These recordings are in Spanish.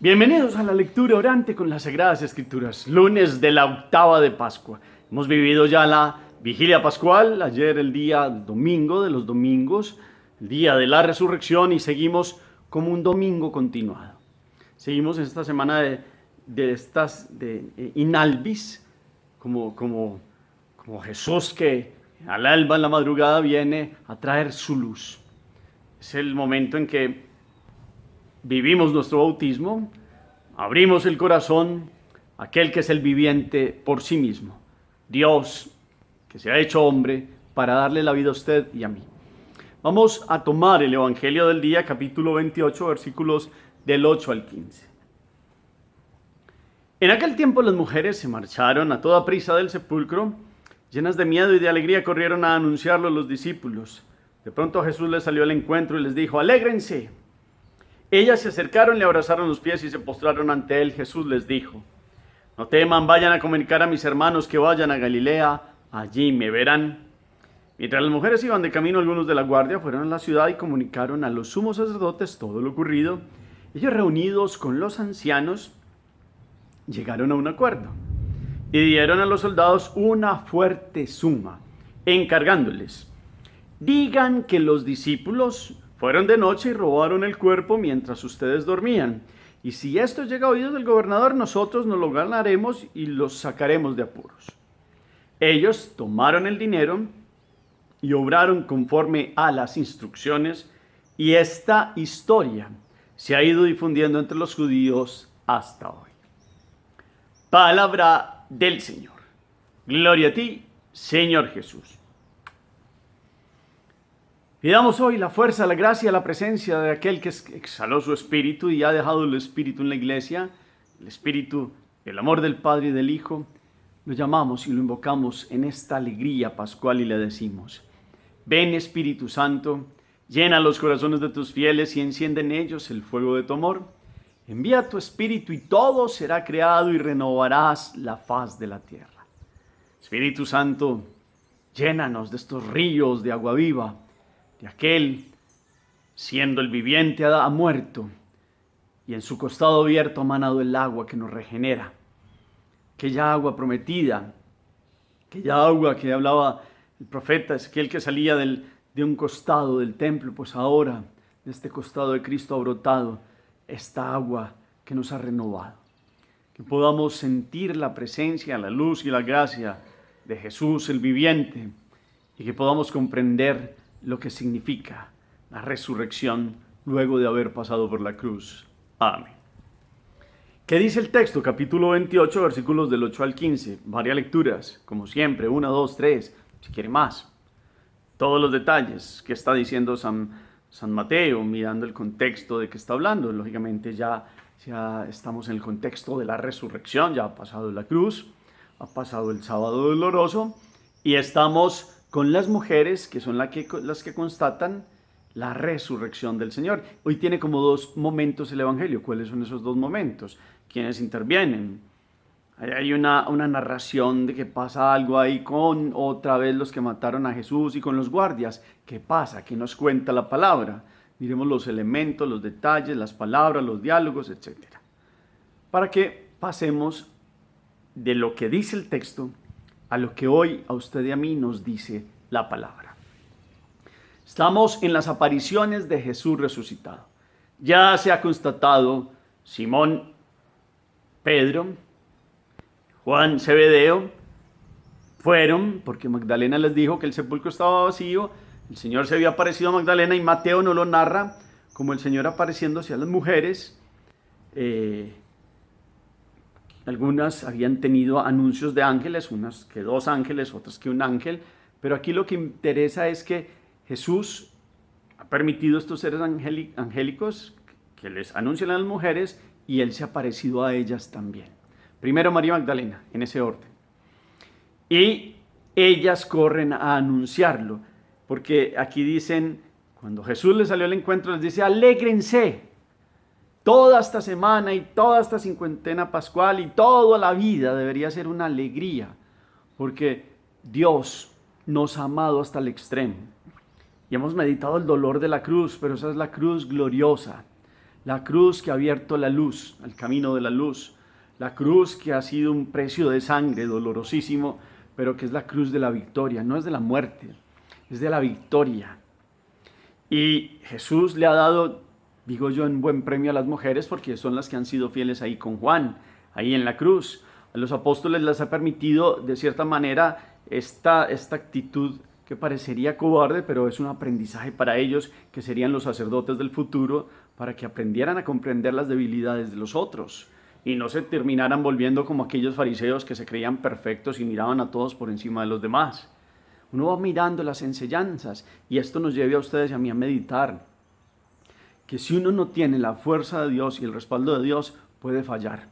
Bienvenidos a la lectura orante con las Sagradas Escrituras, lunes de la octava de Pascua. Hemos vivido ya la vigilia pascual, ayer el día domingo de los domingos, el día de la resurrección y seguimos como un domingo continuado. Seguimos en esta semana de Inalvis, como Jesús que al alba en la madrugada viene a traer su luz. Es el momento en que vivimos nuestro bautismo, abrimos el corazón a aquel que es el viviente por sí mismo, Dios que se ha hecho hombre para darle la vida a usted y a mí. Vamos a tomar el Evangelio del día, capítulo 28, versículos del 8 al 15. En aquel tiempo las mujeres se marcharon a toda prisa del sepulcro, llenas de miedo y de alegría corrieron a anunciarlo a los discípulos. De pronto Jesús les salió al encuentro y les dijo: «¡Alégrense!». Ellas se acercaron, le abrazaron los pies y se postraron ante él. Jesús les dijo: «No teman, vayan a comunicar a mis hermanos que vayan a Galilea, allí me verán». Mientras las mujeres iban de camino, algunos de la guardia fueron a la ciudad y comunicaron a los sumos sacerdotes todo lo ocurrido. Ellos, reunidos con los ancianos, llegaron a un acuerdo y dieron a los soldados una fuerte suma, encargándoles: «Digan que los discípulos fueron de noche y robaron el cuerpo mientras ustedes dormían. Y si esto llega a oídos del gobernador, nosotros nos lo ganaremos y los sacaremos de apuros». Ellos tomaron el dinero y obraron conforme a las instrucciones, y esta historia se ha ido difundiendo entre los judíos hasta hoy. Palabra del Señor. Gloria a ti, Señor Jesús. Pidamos hoy la fuerza, la gracia, la presencia de aquel que exhaló su espíritu y ha dejado el espíritu en la iglesia, el espíritu del amor del Padre y del Hijo. Lo llamamos y lo invocamos en esta alegría pascual y le decimos: «Ven, Espíritu Santo, llena los corazones de tus fieles y enciende en ellos el fuego de tu amor. Envía tu espíritu y todo será creado y renovarás la faz de la tierra». Espíritu Santo, llénanos de estos ríos de agua viva, de aquel, siendo el viviente, ha muerto y en su costado abierto ha manado el agua que nos regenera. Aquella agua prometida, aquella agua que hablaba el profeta Ezequiel, que salía de un costado del templo, pues ahora de este costado de Cristo ha brotado esta agua que nos ha renovado. Que podamos sentir la presencia, la luz y la gracia de Jesús el viviente, y que podamos comprender lo que significa la resurrección luego de haber pasado por la cruz. Amén. ¿Qué dice el texto? Capítulo 28, versículos del 8 al 15. Varias lecturas, como siempre, 1, 2, 3, si quiere más. Todos los detalles que está diciendo San Mateo, mirando el contexto de que está hablando. Lógicamente ya estamos en el contexto de la resurrección, ya ha pasado la cruz, ha pasado el sábado doloroso, y estamos con las mujeres, que son las que constatan la resurrección del Señor. Hoy tiene como dos momentos el Evangelio. ¿Cuáles son esos dos momentos? ¿Quiénes intervienen? Hay una narración de que pasa algo ahí con otra vez los que mataron a Jesús y con los guardias. ¿Qué pasa? ¿Qué nos cuenta la palabra? Miremos los elementos, los detalles, las palabras, los diálogos, etc. Para que pasemos de lo que dice el texto a lo que hoy a usted y a mí nos dice la palabra. Estamos en las apariciones de Jesús resucitado. Ya se ha constatado Simón, Pedro, Juan, Zebedeo, fueron, porque Magdalena les dijo que el sepulcro estaba vacío. El Señor se había aparecido a Magdalena y Mateo no lo narra como el Señor apareciéndose a las mujeres. Algunas habían tenido anuncios de ángeles, unas que 2 ángeles, otras que 1 ángel, pero aquí lo que interesa es que Jesús ha permitido a estos seres angélicos que les anuncien a las mujeres, y Él se ha aparecido a ellas también. Primero María Magdalena, en ese orden. Y ellas corren a anunciarlo, porque aquí dicen, cuando Jesús les salió al encuentro, les dice: «Alégrense». Toda esta semana y toda esta cincuentena pascual y toda la vida debería ser una alegría, porque Dios nos ha amado hasta el extremo. Y hemos meditado el dolor de la cruz, pero esa es la cruz gloriosa, La cruz que ha abierto la luz, el camino de la luz. La cruz que ha sido un precio de sangre dolorosísimo, pero que es la cruz de la victoria, no es de la muerte, es de la victoria. Y Jesús le ha dado, digo yo, un buen premio a las mujeres porque son las que han sido fieles ahí con Juan, ahí en la cruz. A los apóstoles les ha permitido, de cierta manera, esta actitud que parecería cobarde, pero es un aprendizaje para ellos, que serían los sacerdotes del futuro, para que aprendieran a comprender las debilidades de los otros y no se terminaran volviendo como aquellos fariseos que se creían perfectos y miraban a todos por encima de los demás. Uno va mirando las enseñanzas y esto nos lleva a ustedes y a mí a meditar que si uno no tiene la fuerza de Dios y el respaldo de Dios, puede fallar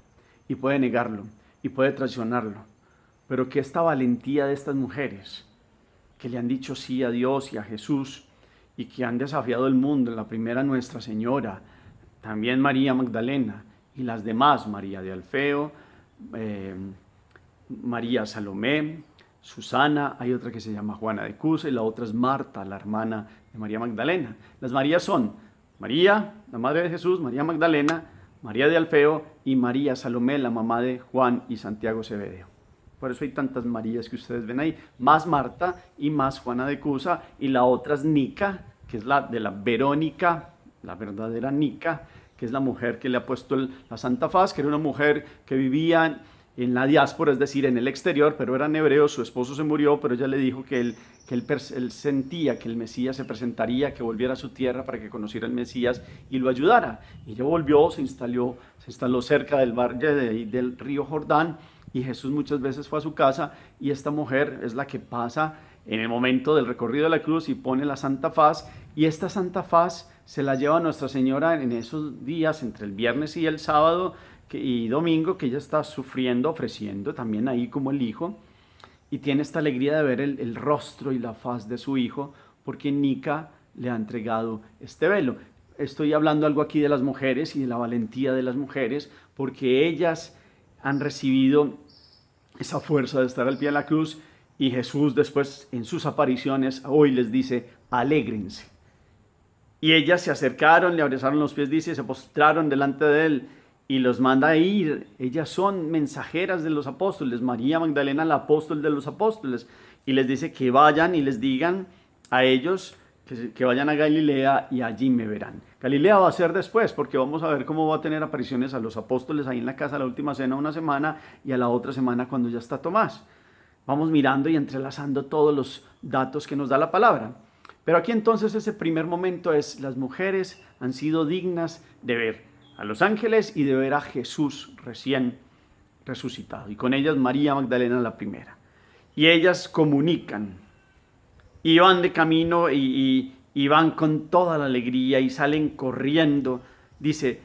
y puede negarlo y puede traicionarlo. Pero que esta valentía de estas mujeres que le han dicho sí a Dios y a Jesús y que han desafiado el mundo, la primera Nuestra Señora, también María Magdalena y las demás, María de Alfeo, María Salomé, Susana, hay otra que se llama Juana de Cusa y la otra es Marta, la hermana de María Magdalena. Las Marías son María, la madre de Jesús, María Magdalena, María de Alfeo y María Salomé, la mamá de Juan y Santiago Zebedeo. Por eso hay tantas Marías que ustedes ven ahí, más Marta y más Juana de Cusa, y la otra es Nica, que es la de la Verónica, la verdadera Nica, que es la mujer que le ha puesto la Santa Faz, que era una mujer que vivía en la diáspora, es decir, en el exterior, pero eran hebreos, su esposo se murió, pero ella le dijo que él sentía que el Mesías se presentaría, que volviera a su tierra para que conociera el Mesías y lo ayudara. Y ella volvió, se instaló cerca del valle del río Jordán, y Jesús muchas veces fue a su casa, y esta mujer es la que pasa en el momento del recorrido de la cruz y pone la Santa Faz, y esta Santa Faz se la lleva Nuestra Señora en esos días, entre el viernes y el sábado y domingo, que ella está sufriendo, ofreciendo también ahí como el Hijo, y tiene esta alegría de ver el rostro y la faz de su Hijo, porque Nica le ha entregado este velo. Estoy hablando algo aquí de las mujeres y de la valentía de las mujeres, porque ellas han recibido esa fuerza de estar al pie de la cruz, y Jesús después en sus apariciones hoy les dice, alégrense. Y ellas se acercaron, le abrazaron los pies, dice, se postraron delante de él y los manda a ir. Ellas son mensajeras de los apóstoles, María Magdalena, la apóstol de los apóstoles, y les dice que vayan y les digan a ellos que vayan a Galilea y allí me verán. Galilea va a ser después, porque vamos a ver cómo va a tener apariciones a los apóstoles ahí en la casa de la última cena una semana y a la otra semana cuando ya está Tomás. Vamos mirando y entrelazando todos los datos que nos da la palabra. Pero aquí entonces ese primer momento es, las mujeres han sido dignas de ver a los ángeles y de ver a Jesús recién resucitado. Y con ellas María Magdalena la primera. Y ellas comunican. Y van de camino y van con toda la alegría y salen corriendo. Dice,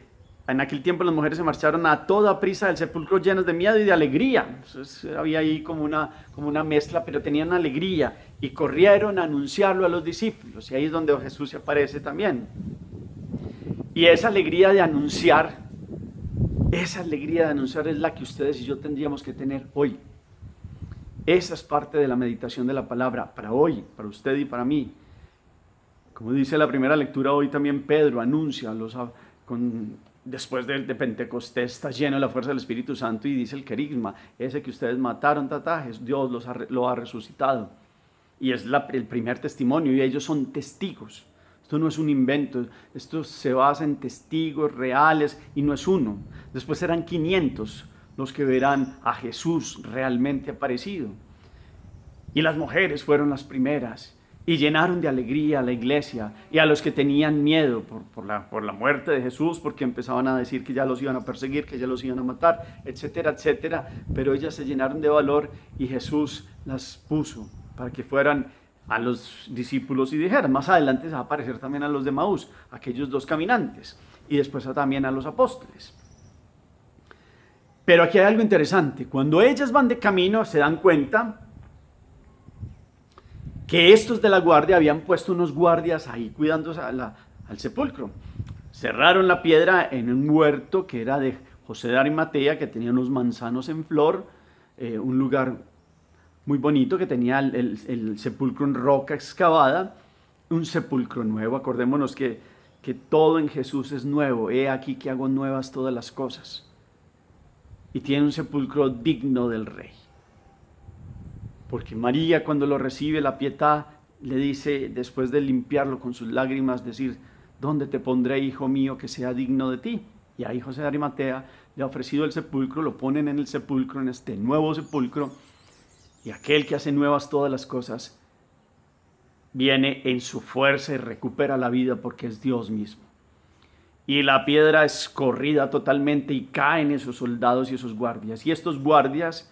en aquel tiempo las mujeres se marcharon a toda prisa del sepulcro llenas de miedo y de alegría. Entonces, había ahí como una mezcla, pero tenían alegría. Y corrieron a anunciarlo a los discípulos. Y ahí es donde Jesús se aparece también. Y esa alegría de anunciar es la que ustedes y yo tendríamos que tener hoy. Esa es parte de la meditación de la palabra para hoy, para usted y para mí. Como dice la primera lectura hoy también, Pedro anuncia, después de Pentecostés está lleno de la fuerza del Espíritu Santo y dice el querigma, ese que ustedes mataron, Dios lo ha resucitado. Y es el primer testimonio y ellos son testigos. Esto no es un invento, esto se basa en testigos reales y no es uno. Después serán 500 los que verán a Jesús realmente aparecido. Y las mujeres fueron las primeras y llenaron de alegría a la iglesia y a los que tenían miedo por la muerte de Jesús, porque empezaban a decir que ya los iban a perseguir, que ya los iban a matar, etcétera, etcétera. Pero ellas se llenaron de valor y Jesús las puso para que fueran a los discípulos y dijeran. Más adelante se va a aparecer también a los de Maús, aquellos dos caminantes, y después también a los apóstoles. Pero aquí hay algo interesante. Cuando ellas van de camino se dan cuenta que estos de la guardia habían puesto unos guardias ahí cuidándose al sepulcro. Cerraron la piedra en un huerto que era de José de Arimatea, que tenía unos manzanos en flor, un lugar muy bonito que tenía el sepulcro en roca excavada, un sepulcro nuevo. Acordémonos que que todo en Jesús es nuevo. He aquí que hago nuevas todas las cosas. Y tiene un sepulcro digno del Rey. Porque María, cuando lo recibe, la Pietà le dice, después de limpiarlo con sus lágrimas, decir: ¿dónde te pondré, hijo mío, que sea digno de ti? Y ahí José de Arimatea le ha ofrecido el sepulcro, lo ponen en el sepulcro, en este nuevo sepulcro, y aquel que hace nuevas todas las cosas viene en su fuerza y recupera la vida, porque es Dios mismo. Y la piedra es corrida totalmente y caen esos soldados y esos guardias. Y estos guardias,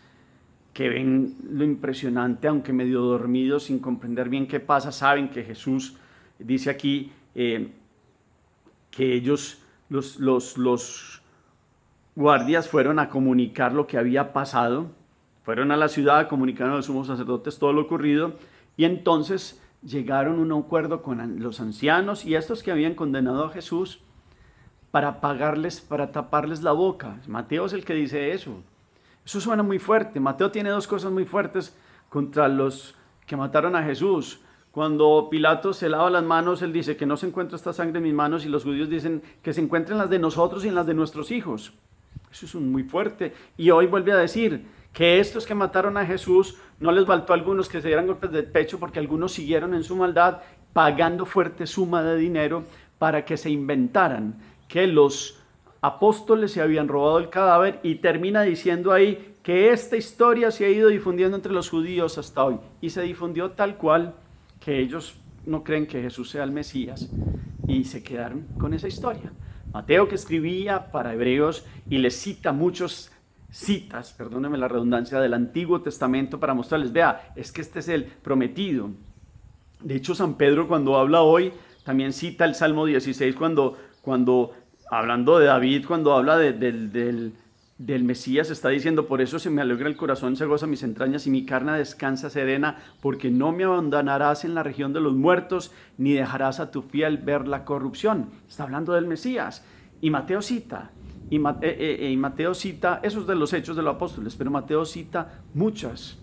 que ven lo impresionante, aunque medio dormidos, sin comprender bien qué pasa, saben que Jesús dice aquí que ellos, los guardias, fueron a comunicar lo que había pasado, fueron a la ciudad a comunicar a los sumos sacerdotes todo lo ocurrido, y entonces llegaron a un acuerdo con los ancianos y estos que habían condenado a Jesús para pagarles, para taparles la boca. Mateo es el que dice eso. Eso suena muy fuerte. Mateo tiene dos cosas muy fuertes contra los que mataron a Jesús. Cuando Pilato se lava las manos, él dice que no se encuentra esta sangre en mis manos, y los judíos dicen que se encuentren las de nosotros y en las de nuestros hijos. Eso es muy fuerte. Y hoy vuelve a decir que estos que mataron a Jesús, no les faltó a algunos que se dieran golpes de pecho, porque algunos siguieron en su maldad pagando fuerte suma de dinero para que se inventaran que los apóstoles se habían robado el cadáver, y termina diciendo ahí que esta historia se ha ido difundiendo entre los judíos hasta hoy, y se difundió tal cual que ellos no creen que Jesús sea el Mesías y se quedaron con esa historia. Mateo, que escribía para hebreos y les cita muchos citas, perdónenme la redundancia, del Antiguo Testamento para mostrarles, vea, es que este es el prometido. De hecho, San Pedro, cuando habla hoy, también cita el Salmo 16 cuando hablando de David, cuando habla del Mesías, está diciendo: por eso se me alegra el corazón, se goza mis entrañas y mi carne descansa serena, porque no me abandonarás en la región de los muertos, ni dejarás a tu fiel ver la corrupción. Está hablando del Mesías. Y Mateo cita, esos de los hechos de los apóstoles, pero Mateo cita muchas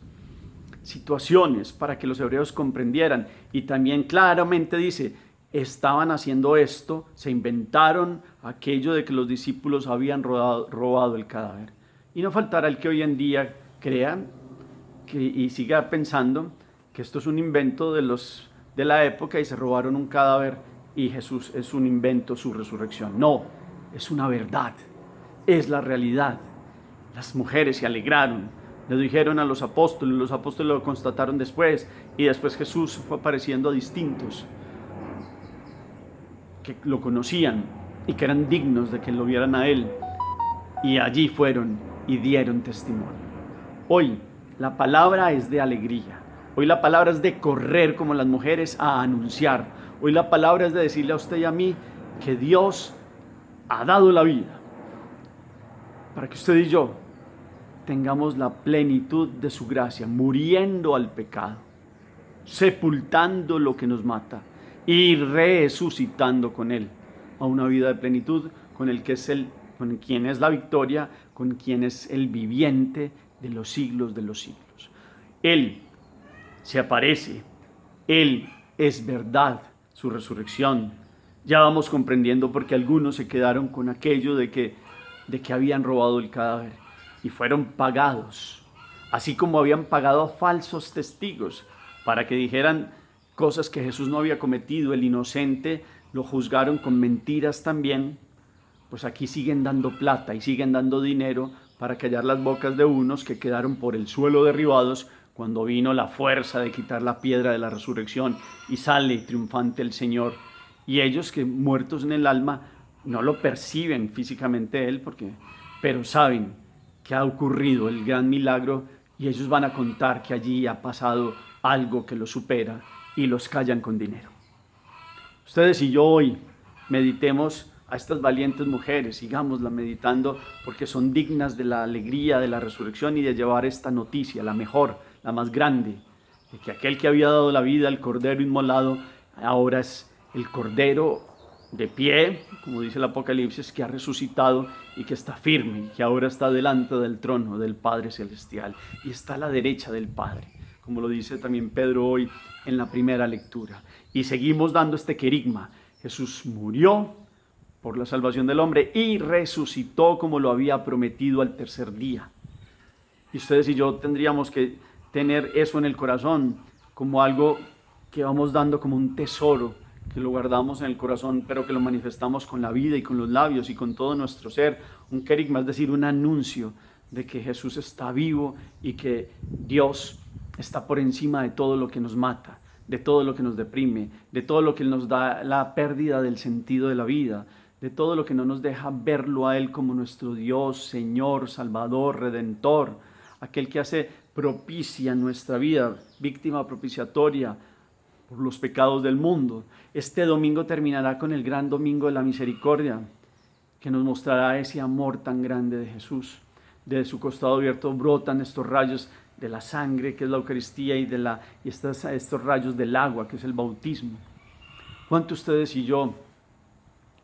situaciones para que los hebreos comprendieran, y también claramente dice: estaban haciendo esto, se inventaron aquello de que los discípulos habían robado el cadáver. Y no faltará el que hoy en día crea y siga pensando que esto es un invento de la época y se robaron un cadáver y Jesús es un invento, su resurrección. No, es una verdad, es la realidad. Las mujeres se alegraron, le dijeron a los apóstoles lo constataron después, y después Jesús fue apareciendo a distintos que lo conocían y que eran dignos de que lo vieran a él, y allí fueron y dieron testimonio. Hoy la palabra es de alegría, hoy la palabra es de correr como las mujeres a anunciar, hoy la palabra es de decirle a usted y a mí que Dios ha dado la vida para que usted y yo tengamos la plenitud de su gracia, muriendo al pecado, sepultando lo que nos mata y resucitando con él a una vida de plenitud, con quien es la victoria, con quien es el viviente de los siglos de los siglos. Él se aparece, él es verdad, su resurrección. Ya vamos comprendiendo porque algunos se quedaron con aquello de que habían robado el cadáver y fueron pagados, así como habían pagado a falsos testigos para que dijeran cosas que Jesús no había cometido. El inocente lo juzgaron con mentiras también. Pues aquí siguen dando plata y siguen dando dinero para callar las bocas de unos que quedaron por el suelo derribados cuando vino la fuerza de quitar la piedra de la resurrección y sale triunfante el Señor. Y ellos, que muertos en el alma, no lo perciben físicamente él, pero saben que ha ocurrido el gran milagro, y ellos van a contar que allí ha pasado algo que lo supera, y los callan con dinero. Ustedes y yo hoy meditemos a estas valientes mujeres, sigámosla meditando, porque son dignas de la alegría de la resurrección y de llevar esta noticia, la mejor, la más grande, de que aquel que había dado la vida, el cordero inmolado, ahora es el cordero de pie, como dice el Apocalipsis, que ha resucitado y que está firme, y que ahora está delante del trono del Padre Celestial y está a la derecha del Padre, como lo dice también Pedro hoy en la primera lectura. Y seguimos dando este querigma, Jesús murió por la salvación del hombre y resucitó como lo había prometido al tercer día. Y ustedes y yo tendríamos que tener eso en el corazón como algo que vamos dando como un tesoro, que lo guardamos en el corazón, pero que lo manifestamos con la vida y con los labios y con todo nuestro ser. Un querigma, es decir, un anuncio de que Jesús está vivo y que Dios está por encima de todo lo que nos mata, de todo lo que nos deprime, de todo lo que nos da la pérdida del sentido de la vida, de todo lo que no nos deja verlo a Él como nuestro Dios, Señor, Salvador, Redentor, aquel que hace propicia nuestra vida, víctima propiciatoria por los pecados del mundo. Este domingo terminará con el gran domingo de la misericordia, que nos mostrará ese amor tan grande de Jesús. De su costado abierto brotan estos rayos de la sangre, que es la Eucaristía, y estos rayos del agua, que es el bautismo. ¿Cuánto ustedes y yo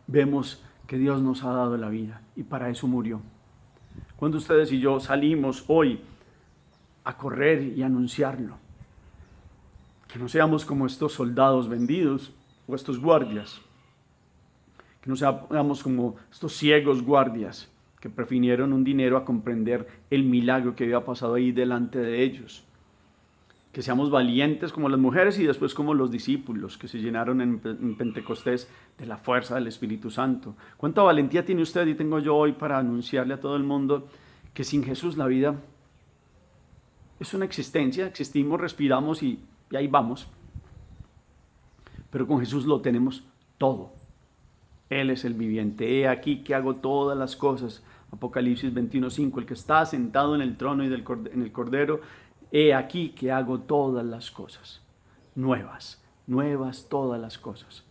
vemos que Dios nos ha dado la vida y para eso murió? ¿Cuánto ustedes y yo salimos hoy a correr y anunciarlo? Que no seamos como estos soldados vendidos o estos guardias. Que no seamos como estos ciegos guardias que prefirieron un dinero a comprender el milagro que había pasado ahí delante de ellos. Que seamos valientes como las mujeres y después como los discípulos que se llenaron en Pentecostés de la fuerza del Espíritu Santo. ¿Cuánta valentía tiene usted y tengo yo hoy para anunciarle a todo el mundo que sin Jesús la vida es una existencia? Existimos, respiramos y ahí vamos. Pero con Jesús lo tenemos todo. Él es el viviente. He aquí que hago todas las cosas. Apocalipsis 21:5. El que está sentado en el trono y en el Cordero. He aquí que hago todas las cosas. Nuevas todas las cosas.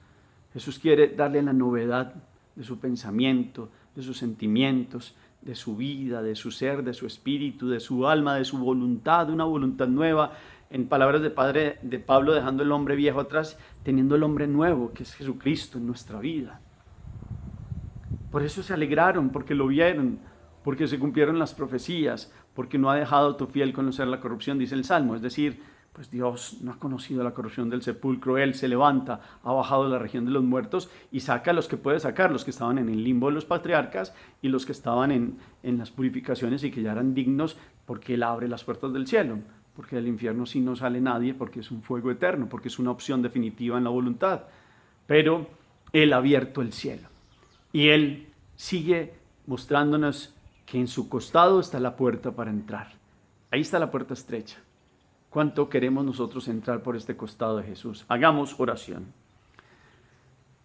Jesús quiere darle la novedad de su pensamiento, de sus sentimientos, de su vida, de su ser, de su espíritu, de su alma, de su voluntad, una voluntad nueva. En palabras de Pablo, dejando el hombre viejo atrás, teniendo el hombre nuevo, que es Jesucristo en nuestra vida. Por eso se alegraron, porque lo vieron, porque se cumplieron las profecías, porque no ha dejado tu fiel conocer la corrupción, dice el Salmo. Es decir, pues Dios no ha conocido la corrupción del sepulcro. Él se levanta, ha bajado a la región de los muertos y saca a los que puede sacar, los que estaban en el limbo de los patriarcas y los que estaban en las purificaciones y que ya eran dignos, porque Él abre las puertas del cielo. Porque del infierno sí no sale nadie, porque es un fuego eterno, porque es una opción definitiva en la voluntad. Pero Él ha abierto el cielo. Y Él sigue mostrándonos que en su costado está la puerta para entrar. Ahí está la puerta estrecha. ¿Cuánto queremos nosotros entrar por este costado de Jesús? Hagamos oración.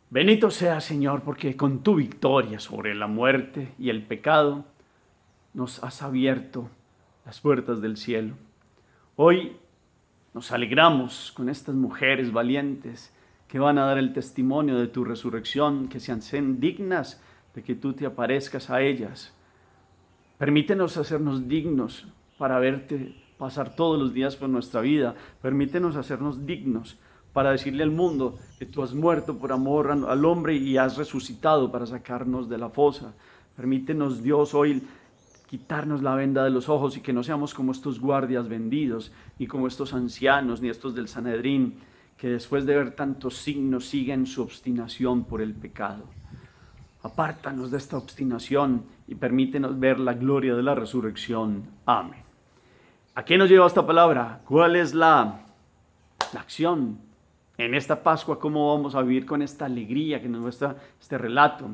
Bendito sea, Señor, porque con tu victoria sobre la muerte y el pecado nos has abierto las puertas del cielo. Hoy nos alegramos con estas mujeres valientes que van a dar el testimonio de tu resurrección, que sean dignas de que tú te aparezcas a ellas. Permítenos hacernos dignos para verte pasar todos los días por nuestra vida. Permítenos hacernos dignos para decirle al mundo que tú has muerto por amor al hombre y has resucitado para sacarnos de la fosa. Permítenos, Dios, hoy quitarnos la venda de los ojos y que no seamos como estos guardias vendidos, ni como estos ancianos, ni estos del Sanedrín, que después de ver tantos signos siguen su obstinación por el pecado. Apártanos de esta obstinación y permítenos ver la gloria de la resurrección. Amén. ¿A qué nos lleva esta palabra? ¿Cuál es la acción en esta Pascua? ¿Cómo vamos a vivir con esta alegría que nos muestra este relato?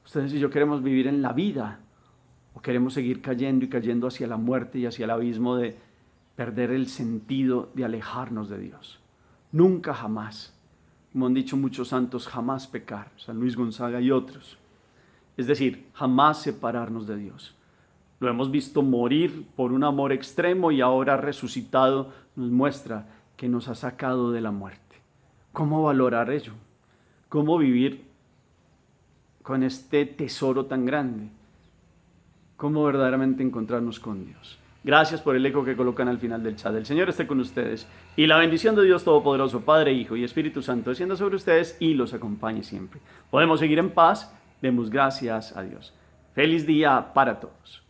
Ustedes y yo queremos vivir en la vida, ¿o queremos seguir cayendo y cayendo hacia la muerte y hacia el abismo de perder el sentido de alejarnos de Dios? Nunca, jamás. Como han dicho muchos santos, jamás pecar. San Luis Gonzaga y otros. Es decir, jamás separarnos de Dios. Lo hemos visto morir por un amor extremo y ahora resucitado nos muestra que nos ha sacado de la muerte. ¿Cómo valorar ello? ¿Cómo vivir con este tesoro tan grande? ¿Cómo verdaderamente encontrarnos con Dios? Gracias por el eco que colocan al final del chat. El Señor esté con ustedes y la bendición de Dios Todopoderoso, Padre, Hijo y Espíritu Santo, descienda sobre ustedes y los acompañe siempre. Podemos seguir en paz. Demos gracias a Dios. Feliz día para todos.